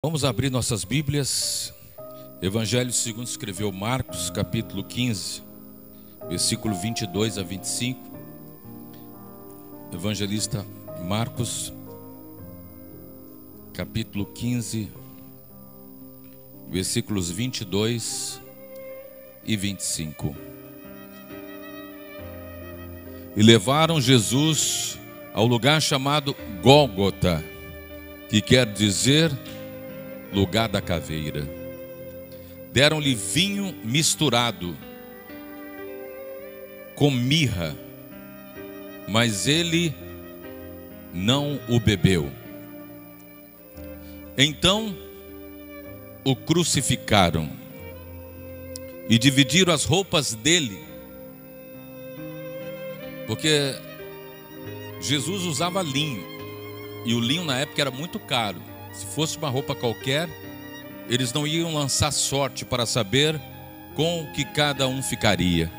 Vamos abrir nossas Bíblias, Evangelho segundo escreveu Marcos, capítulo 15, versículo 22 a 25. Evangelista Marcos, capítulo 15, versículos 22 e 25. E levaram Jesus ao lugar chamado Gólgota, que quer dizer lugar da caveira. Deram-lhe vinho misturado com mirra, mas ele não o bebeu. Então o crucificaram e dividiram as roupas dele, porque Jesus usava linho, e o linho na época era muito caro. Se fosse uma roupa qualquer, eles não iam lançar sorte para saber com que cada um ficaria.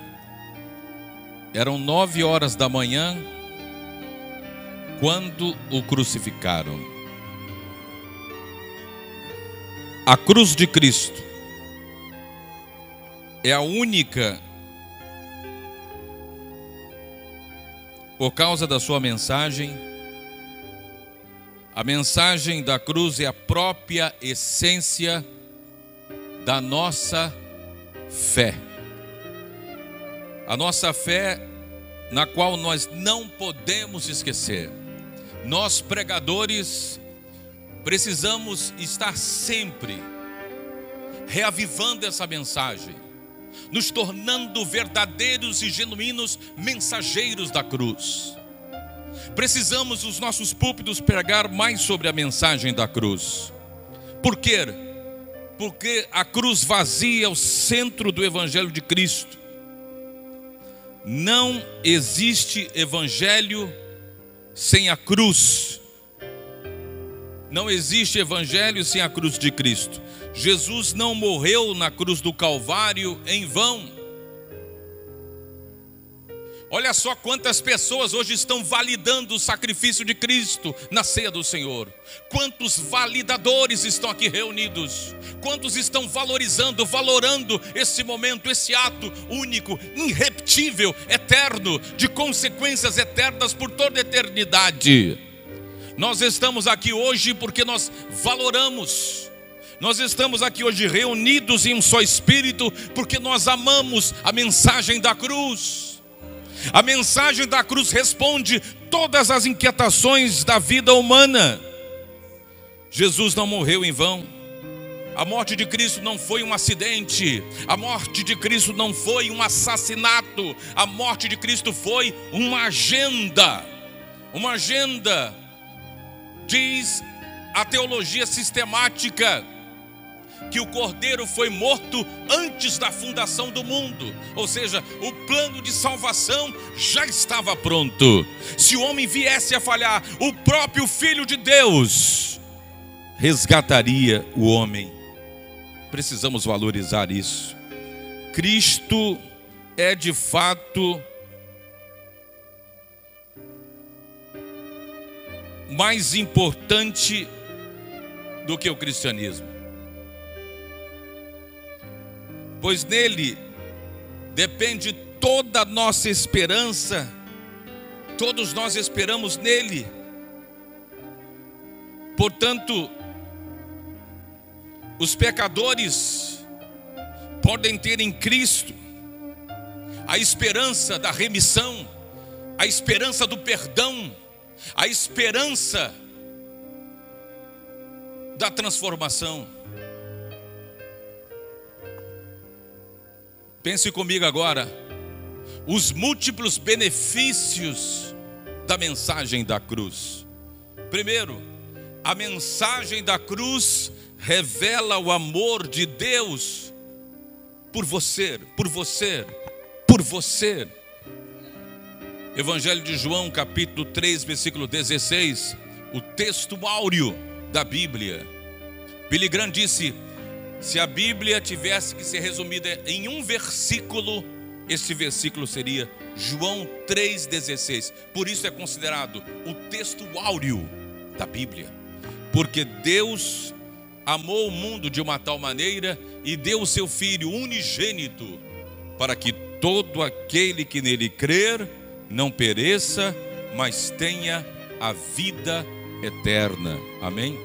Eram 9 horas da manhã quando o crucificaram. A cruz de Cristo é a única, por causa da sua mensagem. A mensagem da cruz é a própria essência da nossa fé. A nossa fé, na qual nós não podemos esquecer. Nós, pregadores, precisamos estar sempre reavivando essa mensagem, nos tornando verdadeiros e genuínos mensageiros da cruz. Precisamos os nossos púlpitos pregar mais sobre a mensagem da cruz. Por quê? Porque a cruz vazia é o centro do Evangelho de Cristo. Não existe Evangelho sem a cruz. Não existe Evangelho sem a cruz de Cristo. Jesus não morreu na cruz do Calvário em vão. Olha só quantas pessoas hoje estão validando o sacrifício de Cristo na ceia do Senhor. Quantos validadores estão aqui reunidos. Quantos estão valorando esse momento, esse ato único, irrepetível, eterno, de consequências eternas por toda a eternidade. Nós estamos aqui hoje porque nós valoramos. Nós estamos aqui hoje reunidos em um só espírito porque nós amamos a mensagem da cruz. A mensagem da cruz responde todas as inquietações da vida humana. Jesus não morreu em vão. A morte de Cristo não foi um acidente. A morte de Cristo não foi um assassinato. A morte de Cristo foi uma agenda. Uma agenda, diz a teologia sistemática, que o Cordeiro foi morto antes da fundação do mundo. Ou seja, o plano de salvação já estava pronto. Se o homem viesse a falhar, o próprio Filho de Deus resgataria o homem. Precisamos valorizar isso. Cristo é de fato mais importante do que o cristianismo. Pois nele depende toda a nossa esperança. Todos nós esperamos nele. Portanto, os pecadores podem ter em Cristo a esperança da remissão, a esperança do perdão, a esperança da transformação. Pense comigo agora, os múltiplos benefícios da mensagem da cruz. Primeiro, a mensagem da cruz revela o amor de Deus por você, por você, por você. Evangelho de João, capítulo 3, versículo 16, o texto áureo da Bíblia. Billy Graham disse: se a Bíblia tivesse que ser resumida em um versículo, esse versículo seria João 3,16. Por isso é considerado o texto áureo da Bíblia. Porque Deus amou o mundo de uma tal maneira e deu o seu Filho unigênito, para que todo aquele que nele crer não pereça, mas tenha a vida eterna. Amém?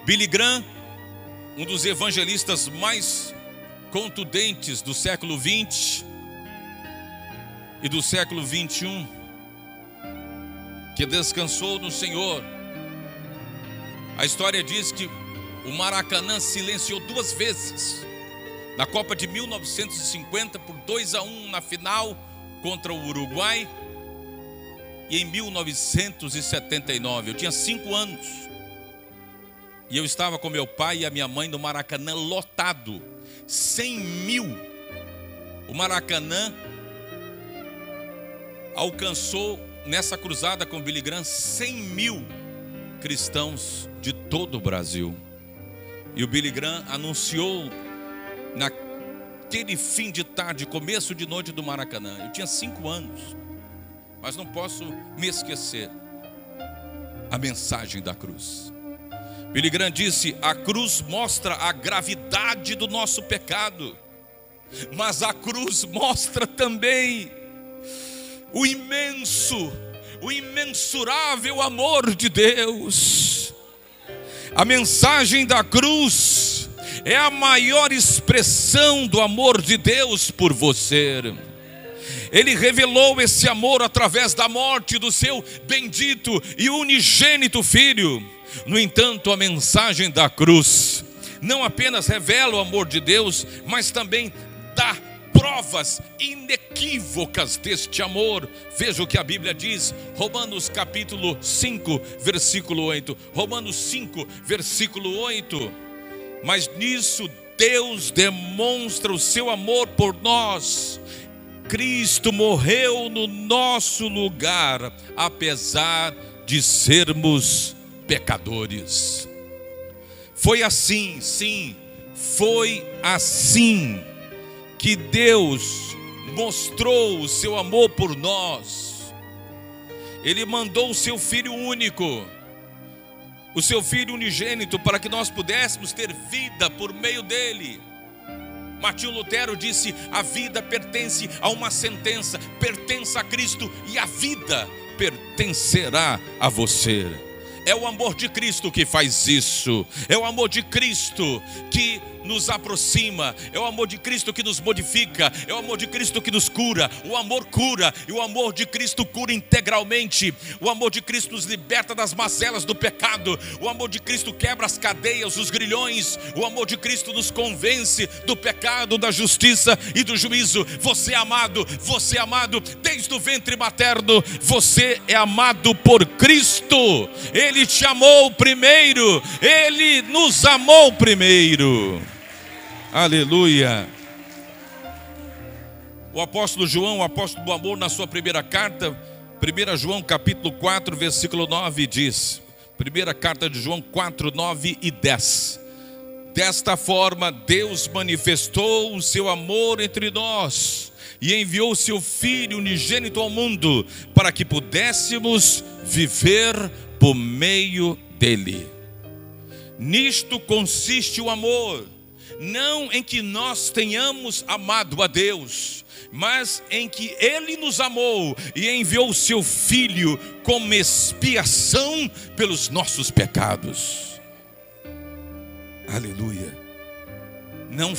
Billy Graham, um dos evangelistas mais contundentes do século 20 e do século 21, que descansou no Senhor. A história diz que o Maracanã silenciou 2 vezes na Copa de 1950 por 2-1 na final contra o Uruguai. E em 1979, eu tinha 5 anos, e eu estava com meu pai e a minha mãe no Maracanã lotado, 100 mil. O Maracanã alcançou nessa cruzada com Billy Graham 100 mil cristãos de todo o Brasil. E o Billy Graham anunciou naquele fim de tarde, começo de noite do Maracanã. Eu tinha 5 anos, mas não posso me esquecer a mensagem da cruz. Billy Graham disse: a cruz mostra a gravidade do nosso pecado, mas a cruz mostra também o imensurável amor de Deus. A mensagem da cruz é a maior expressão do amor de Deus por você. Ele revelou esse amor através da morte do seu bendito e unigênito Filho. No entanto, a mensagem da cruz não apenas revela o amor de Deus, mas também dá provas inequívocas deste amor. Veja o que a Bíblia diz, Romanos capítulo 5, versículo 8. Romanos 5, versículo 8. Mas nisso Deus demonstra o seu amor por nós. Cristo morreu no nosso lugar, apesar de sermos pecadores. Foi assim, sim, foi assim que Deus mostrou o seu amor por nós. Ele mandou o seu Filho único, o seu Filho unigênito, para que nós pudéssemos ter vida por meio dele. Martinho Lutero disse: a vida pertence a uma sentença, pertence a Cristo, e a vida pertencerá a você. É o amor de Cristo que faz isso. É o amor de Cristo que nos aproxima. É o amor de Cristo que nos modifica. É o amor de Cristo que nos cura. O amor cura, e o amor de Cristo cura integralmente. O amor de Cristo nos liberta das mazelas do pecado. O amor de Cristo quebra as cadeias, os grilhões. O amor de Cristo nos convence do pecado, da justiça e do juízo. Você é amado desde o ventre materno. Você é amado por Cristo. Ele te amou primeiro. Ele nos amou primeiro. Aleluia. O apóstolo João, o apóstolo do amor, na sua primeira carta, 1 João capítulo 4, versículo 9 diz, primeira carta de João 4, 9 e 10: desta forma Deus manifestou o seu amor entre nós e enviou o seu Filho unigênito ao mundo, para que pudéssemos viver por meio dele. Nisto consiste o amor, não em que nós tenhamos amado a Deus, mas em que Ele nos amou e enviou o seu Filho como expiação pelos nossos pecados. Aleluia. Não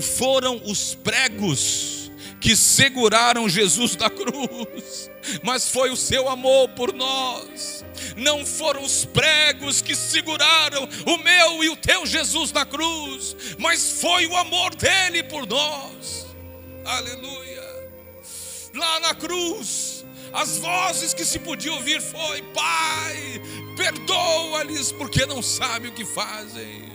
foram os pregos que seguraram Jesus na cruz, mas foi o seu amor por nós. Não foram os pregos que seguraram o meu e o teu Jesus na cruz, mas foi o amor dele por nós. Aleluia. Lá na cruz, as vozes que se podiam ouvir foi: Pai, perdoa-lhes, porque não sabem o que fazem.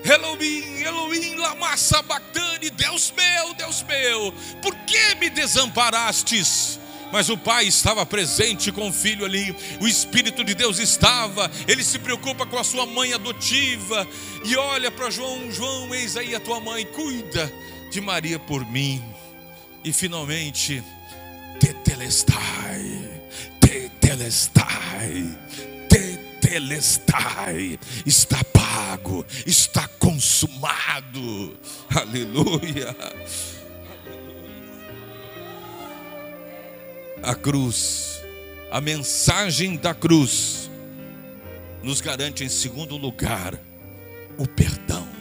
Elohim, Elohim, lama sabachthani, Deus meu, por que me desamparastes? Mas o pai estava presente com o filho ali, o Espírito de Deus estava, ele se preocupa com a sua mãe adotiva, e olha para João: João, eis aí a tua mãe, cuida de Maria por mim. E finalmente, tetelestai, tetelestai, tetelestai, está pago, está consumado. Aleluia. A cruz, a mensagem da cruz nos garante, em segundo lugar, o perdão.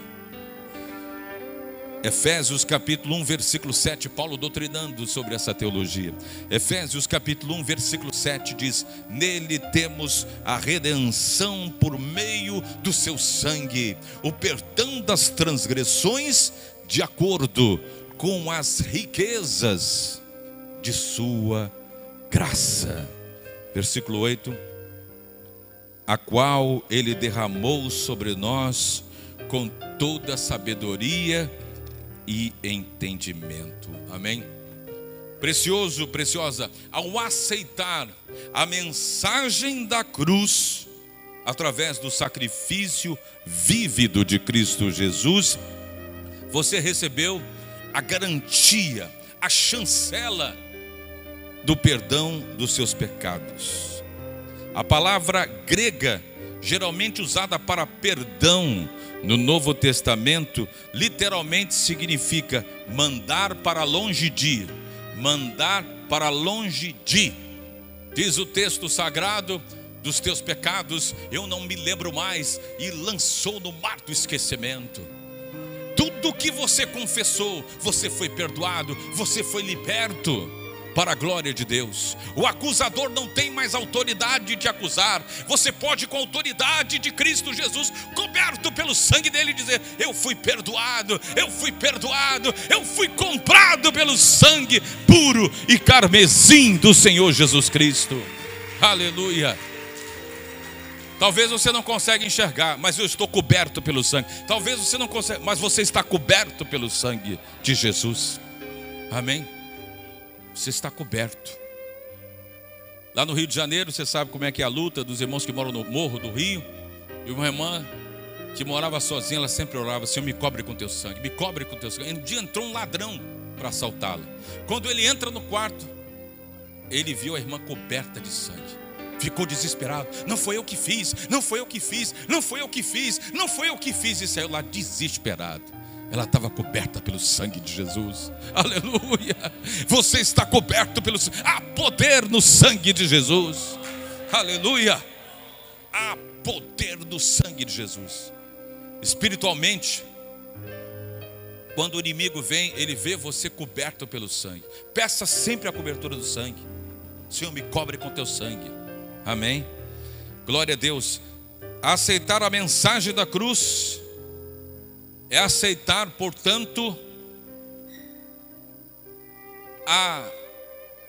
Efésios capítulo 1, versículo 7, Paulo doutrinando sobre essa teologia. Efésios capítulo 1, versículo 7 diz: nele temos a redenção por meio do seu sangue, o perdão das transgressões, de acordo com as riquezas de sua graça. Versículo 8: a qual ele derramou sobre nós com toda sabedoria e entendimento. Amém? Precioso, preciosa, ao aceitar a mensagem da cruz, através do sacrifício vívido de Cristo Jesus, você recebeu a garantia, a chancela do perdão dos seus pecados. A palavra grega, geralmente usada para perdão no Novo Testamento, literalmente significa mandar para longe de. Mandar para longe de. Diz o texto sagrado: dos teus pecados eu não me lembro mais, e lançou no mar do esquecimento. Tudo que você confessou, você foi perdoado, você foi liberto. Para a glória de Deus. O acusador não tem mais autoridade de acusar. Você pode, com a autoridade de Cristo Jesus, coberto pelo sangue dele, dizer: eu fui perdoado, eu fui perdoado, eu fui comprado pelo sangue puro e carmesim do Senhor Jesus Cristo. Aleluia. Talvez você não consiga enxergar, mas eu estou coberto pelo sangue. Talvez você não consiga, mas você está coberto pelo sangue de Jesus. Amém? Você está coberto. Lá no Rio de Janeiro, você sabe como é que é a luta dos irmãos que moram no Morro do Rio. E uma irmã que morava sozinha, ela sempre orava: Senhor, me cobre com teu sangue, me cobre com teu sangue. E um dia entrou um ladrão para assaltá-la. Quando ele entra no quarto, ele viu a irmã coberta de sangue. Ficou desesperado: não foi eu que fiz, não foi eu que fiz, não foi eu que fiz, não foi eu que fiz. E saiu lá desesperado. Ela estava coberta pelo sangue de Jesus. Aleluia. Você está coberto pelo sangue. Há poder no sangue de Jesus. Aleluia. Há poder no sangue de Jesus. Espiritualmente, quando o inimigo vem, ele vê você coberto pelo sangue. Peça sempre a cobertura do sangue. Senhor, me cobre com teu sangue. Amém. Glória a Deus. Aceitar a mensagem da cruz é aceitar, portanto,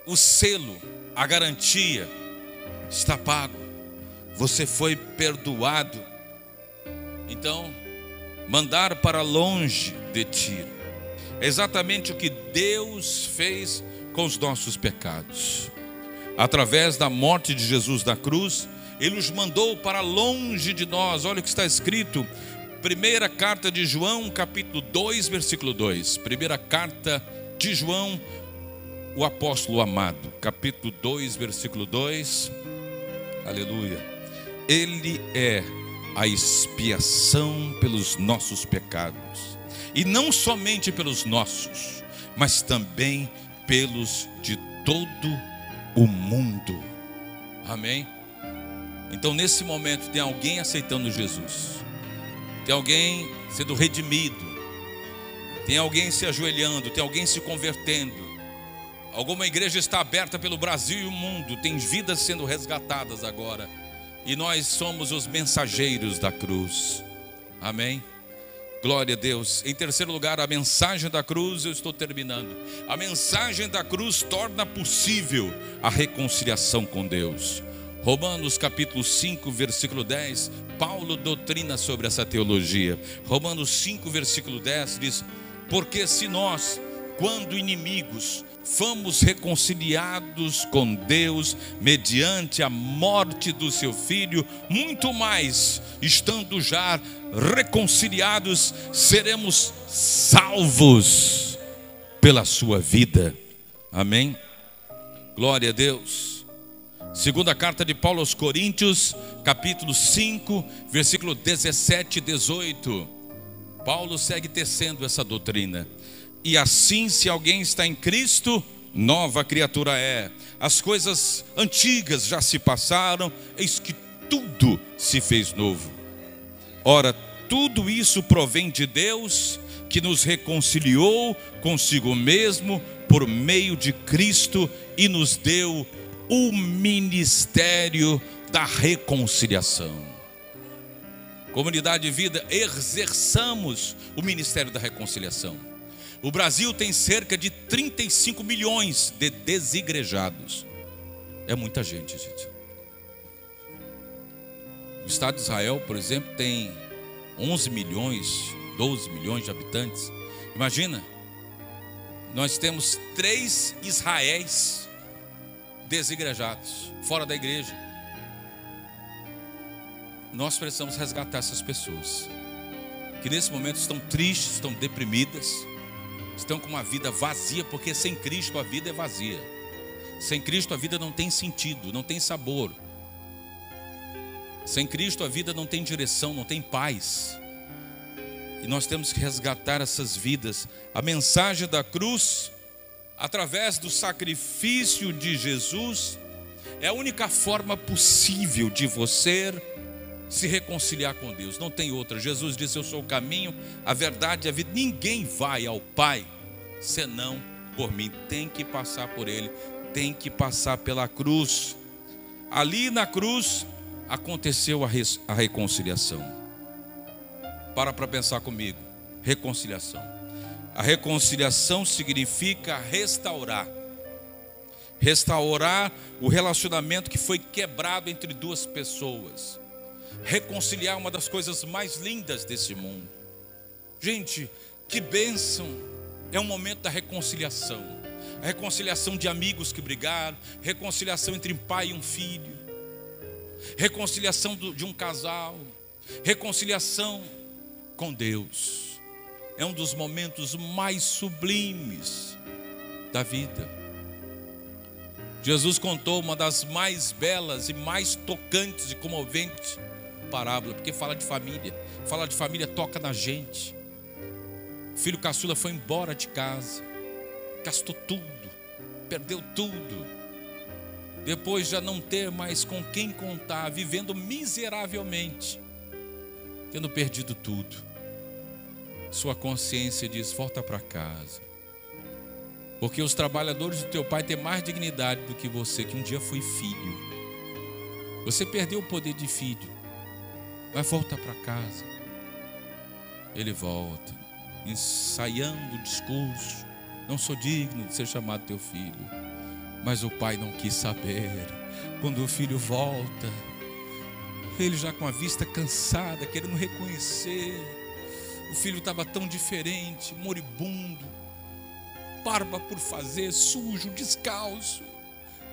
o selo, a garantia. Está pago, você foi perdoado. Então, mandar para longe de ti é exatamente o que Deus fez com os nossos pecados. Através da morte de Jesus na cruz, Ele os mandou para longe de nós. Olha o que está escrito: primeira carta de João, capítulo 2, versículo 2. Primeira carta de João, o apóstolo amado, capítulo 2, versículo 2. Aleluia. Ele é a expiação pelos nossos pecados. E não somente pelos nossos, mas também pelos de todo o mundo. Amém? Então, nesse momento, tem alguém aceitando Jesus. Tem alguém sendo redimido. Tem alguém se ajoelhando. Tem alguém se convertendo. Alguma igreja está aberta pelo Brasil e o mundo. Tem vidas sendo resgatadas agora. E nós somos os mensageiros da cruz. Amém? Glória a Deus. Em terceiro lugar, a mensagem da cruz, eu estou terminando. A mensagem da cruz torna possível a reconciliação com Deus. Romanos capítulo 5, versículo 10, Paulo doutrina sobre essa teologia. Romanos 5, versículo 10 diz: porque se nós, quando inimigos, fomos reconciliados com Deus mediante a morte do seu Filho, muito mais, estando já reconciliados, seremos salvos pela sua vida. Amém? Glória a Deus. Segunda carta de Paulo aos Coríntios, capítulo 5, versículo 17 e 18. Paulo segue tecendo essa doutrina. E assim, se alguém está em Cristo, nova criatura é. As coisas antigas já se passaram, eis que tudo se fez novo. Ora, tudo isso provém de Deus, que nos reconciliou consigo mesmo por meio de Cristo e nos deu o ministério da reconciliação. Comunidade de vida, exerçamos o ministério da reconciliação. O Brasil tem cerca de 35 milhões de desigrejados. É muita gente, gente. O Estado de Israel, por exemplo, tem 11 milhões, 12 milhões de habitantes. Imagina, nós temos 3 Israéis desigrejados, fora da igreja. Nós precisamos resgatar essas pessoas que nesse momento estão tristes, estão deprimidas, estão com uma vida vazia, porque sem Cristo a vida é vazia. Sem Cristo a vida não tem sentido, não tem sabor. Sem Cristo a vida não tem direção, não tem paz. E nós temos que resgatar essas vidas. A mensagem da cruz, através do sacrifício de Jesus, é a única forma possível de você se reconciliar com Deus. Não tem outra. Jesus disse: eu sou o caminho, a verdade e a vida. Ninguém vai ao Pai senão por mim. Tem que passar por Ele, tem que passar pela cruz. Ali na cruz aconteceu a reconciliação. Para pensar comigo. Reconciliação. A reconciliação significa restaurar. Restaurar o relacionamento que foi quebrado entre duas pessoas. Reconciliar é uma das coisas mais lindas desse mundo. Gente, que bênção é um momento da reconciliação. A reconciliação de amigos que brigaram, reconciliação entre um pai e um filho, reconciliação de um casal, reconciliação com Deus. É um dos momentos mais sublimes da vida. Jesus contou uma das mais belas e mais tocantes e comoventes parábolas, porque fala de família. Fala de família, toca na gente. O filho caçula foi embora de casa, gastou tudo, perdeu tudo. Depois já não ter mais com quem contar, vivendo miseravelmente, tendo perdido tudo. Sua consciência diz: volta para casa, porque os trabalhadores do teu pai têm mais dignidade do que você, que um dia foi filho. Você perdeu o poder de filho, mas volta para casa. Ele volta, ensaiando o discurso: não sou digno de ser chamado teu filho. Mas o pai não quis saber. Quando o filho volta, ele já com a vista cansada, querendo reconhecer. O filho estava tão diferente, moribundo, barba por fazer, sujo, descalço.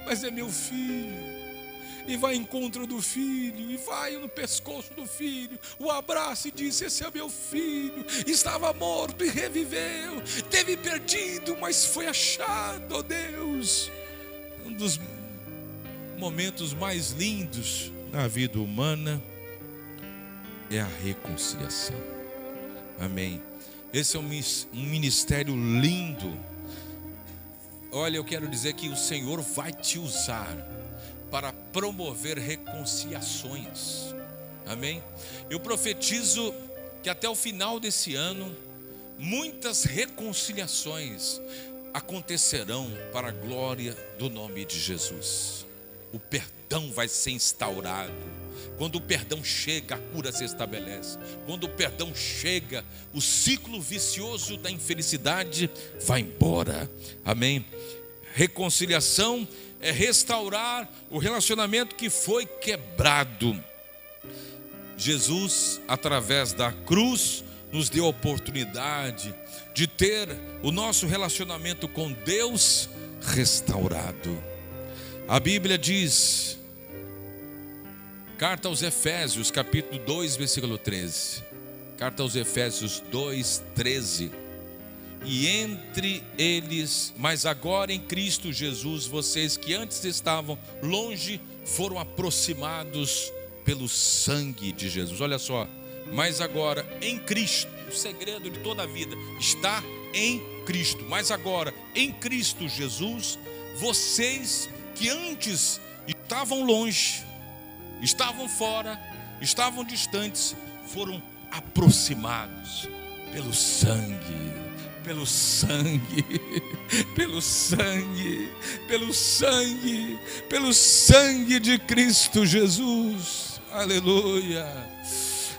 Mas é meu filho. E vai em encontro do filho, e vai no pescoço do filho, o abraça e diz: esse é meu filho. Estava morto e reviveu, teve perdido, mas foi achado, ó Deus. Um dos momentos mais lindos na vida humana é a reconciliação. Amém. Esse é um ministério lindo. Olha, eu quero dizer que o Senhor vai te usar para promover reconciliações. Amém. Eu profetizo que até o final desse ano muitas reconciliações acontecerão para a glória do nome de Jesus. O perdão vai ser instaurado. Quando o perdão chega, a cura se estabelece. Quando o perdão chega, o ciclo vicioso da infelicidade vai embora. Amém. Reconciliação é restaurar o relacionamento que foi quebrado. Jesus, através da cruz, nos deu a oportunidade de ter o nosso relacionamento com Deus restaurado. A Bíblia diz, carta aos Efésios, capítulo 2, versículo 13. Carta aos Efésios 2, 13. E entre eles, mas agora em Cristo Jesus, vocês que antes estavam longe, foram aproximados pelo sangue de Jesus. Olha só, mas agora em Cristo, o segredo de toda a vida está em Cristo. Mas agora em Cristo Jesus, vocês que antes estavam longe, estavam fora, estavam distantes, foram aproximados pelo sangue, pelo sangue, pelo sangue, pelo sangue, pelo sangue de Cristo Jesus. Aleluia.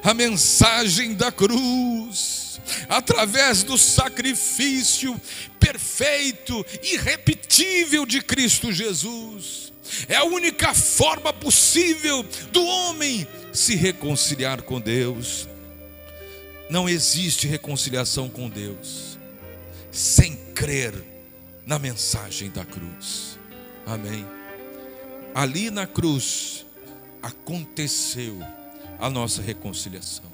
A mensagem da cruz, através do sacrifício perfeito, irrepetível de Cristo Jesus, é a única forma possível do homem se reconciliar com Deus. Não existe reconciliação com Deus sem crer na mensagem da cruz. Amém. Ali na cruz aconteceu a nossa reconciliação.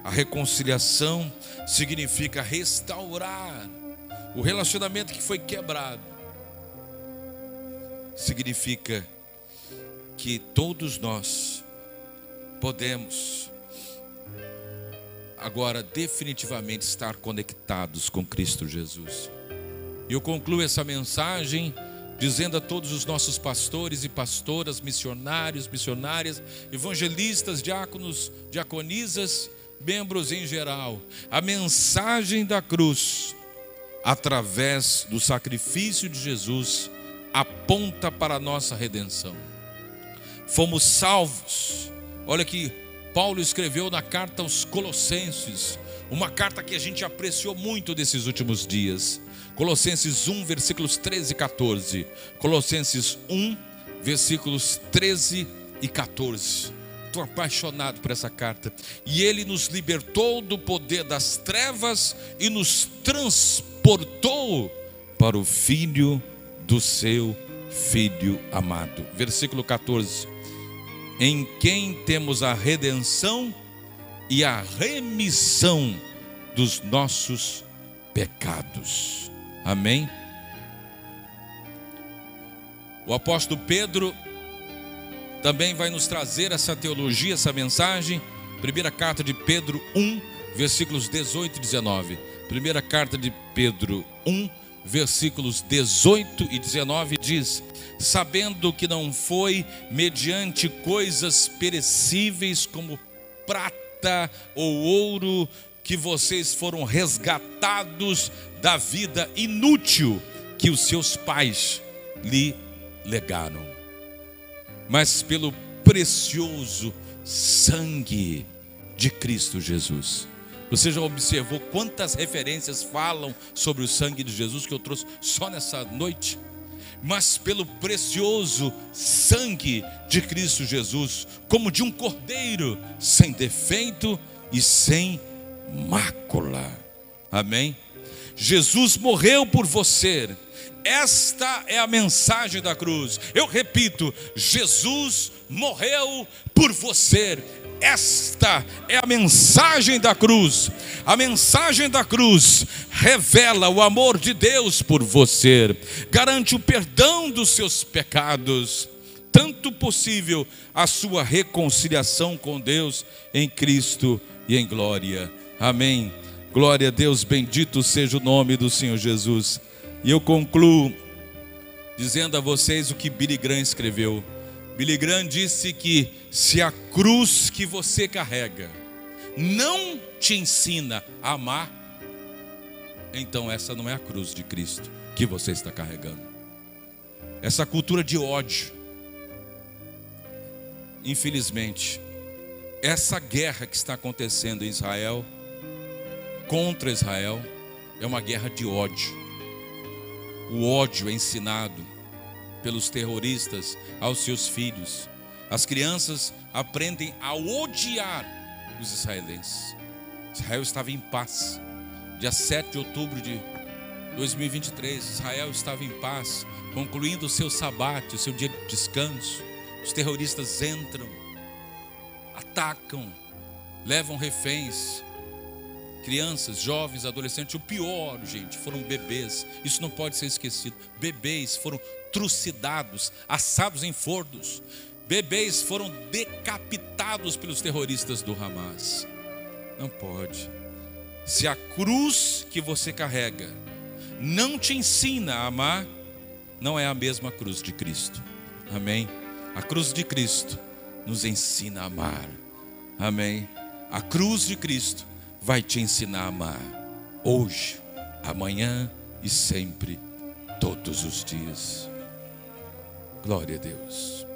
A reconciliação significa restaurar o relacionamento que foi quebrado. Significa que todos nós podemos agora definitivamente estar conectados com Cristo Jesus. E eu concluo essa mensagem dizendo a todos os nossos pastores e pastoras, missionários, missionárias, evangelistas, diáconos, diaconisas, membros em geral, a mensagem da cruz, através do sacrifício de Jesus, aponta para a nossa redenção. Fomos salvos. Olha que Paulo escreveu na carta aos Colossenses, uma carta que a gente apreciou muito desses últimos dias. Colossenses 1, versículos 13 e 14. Colossenses 1, versículos 13 e 14. Estou apaixonado por essa carta. E ele nos libertou do poder das trevas e nos transportou para o Filho do seu Filho amado. Versículo 14. Em quem temos a redenção e a remissão dos nossos pecados. Amém? O apóstolo Pedro também vai nos trazer essa teologia, essa mensagem. Primeira carta de Pedro 1, versículos 18 e 19. Primeira carta de Pedro 1, versículos 18 e 19 diz: sabendo que não foi mediante coisas perecíveis como prata ou ouro que vocês foram resgatados da vida inútil que os seus pais lhe legaram, mas pelo precioso sangue de Cristo Jesus. Você já observou quantas referências falam sobre o sangue de Jesus que eu trouxe só nessa noite? Mas pelo precioso sangue de Cristo Jesus, como de um cordeiro, sem defeito e sem mácula. Amém? Jesus morreu por você. Esta é a mensagem da cruz. Eu repito, Jesus morreu por você. Esta é a mensagem da cruz. A mensagem da cruz revela o amor de Deus por você, garante o perdão dos seus pecados, tanto possível a sua reconciliação com Deus em Cristo e em glória. Amém. Glória a Deus, bendito seja o nome do Senhor Jesus. E eu concluo dizendo a vocês o que Billy Graham escreveu. Billy Graham disse que se a cruz que você carrega não te ensina a amar, então essa não é a cruz de Cristo que você está carregando. Essa cultura de ódio, infelizmente, essa guerra que está acontecendo em Israel, contra Israel, é uma guerra de ódio. O ódio é ensinado pelos terroristas aos seus filhos. As crianças aprendem a odiar os israelenses. Israel estava em paz. Dia 7 de outubro de 2023, Israel estava em paz, concluindo o seu sabate, o seu dia de descanso. Os terroristas entram, atacam, levam reféns, crianças, jovens, adolescentes. O pior, gente, foram bebês. Isso não pode ser esquecido. Bebês foram trucidados, assados em fornos. Bebês foram decapitados pelos terroristas do Hamas. Não pode. Se a cruz que você carrega não te ensina a amar, não é a mesma cruz de Cristo. Amém? A cruz de Cristo nos ensina a amar. Amém? A cruz de Cristo vai te ensinar a amar. Hoje, amanhã e sempre, todos os dias. Glória a Deus.